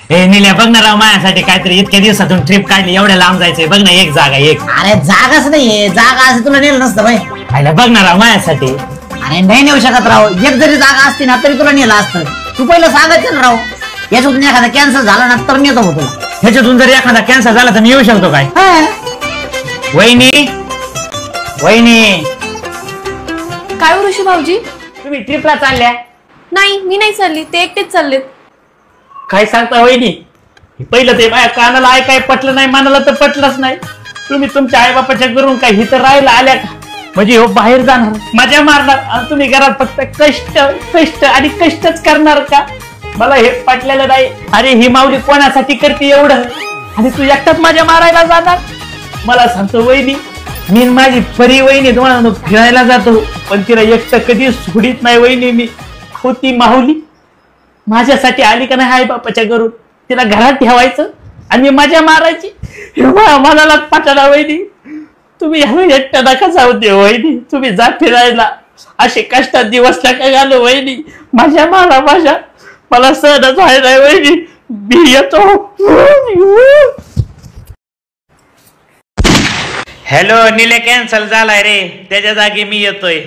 हे निल्या बघ ना राव, माझ्यासाठी काहीतरी इतक्या दिवसातून ट्रिप काढली, एवढ्या लांब जायचंय. बघ ना एक जागा एक. अरे जागाच नाहीये, जागा असं तुला नेलं नसतं भाई. आयला बघ ना राव माझ्यासाठी. अरे नाही नेऊ शकत राव, एक जरी जागा असती ना तरी तुला नेलं असतं. तू पहिलं सांगायचं ना राव, याच्यातून एखादा कॅन्सर झाला ना तर नेतो मग तुला. ह्याच्यातून जर एखादा कॅन्सर झाला तर मी येऊ शकतो काय? वहिनी वहिनी, काय ऋषी भाऊजी? तुम्ही ट्रिपला चालल्या? नाही, मी नाही चालली, ते एकटेच चाललेत. काय सांगता वहिनी? पहिलं ते माझ्या कानाला ऐकाय पटलं नाही, मनाला तर पटलंच नाही. तुम्ही तुमच्या आई बापाच्या घरून काय इथं राहायला आल्या का? म्हणजे हो बाहेर जाणार, मजा मारणार आणि तुम्ही घरात फक्त कष्ट कष्ट आणि कष्टच करणार का? मला हे पटलेलं नाही. अरे ही माऊली कोणासाठी करते एवढं, आणि तू एकटाच मजा मारायला जाणार? मला सांगतो वहिनी, मी माझी परी वहिनी तुम्हाला फिरायला जातो, पण तिला एकटं कधी सोडित नाही वहिनी. मी होती माऊली माझ्यासाठी आली का नाही आई बापाच्या घरून, तिला घरात ठेवायचं आणि मजा मारायची. मनाला पटला वहिनी. तुम्ही एकटा नका जाऊ दे वहिनी, तुम्ही जा फिरायला. असे कष्टात दिवस नका घालू वहिनी. मजा मारा, माझ्या मला सहनच व्हायला वहिनी. मी येतो. हॅलो, निले कॅन्सल झालाय रे, त्याच्या जागी मी येतोय.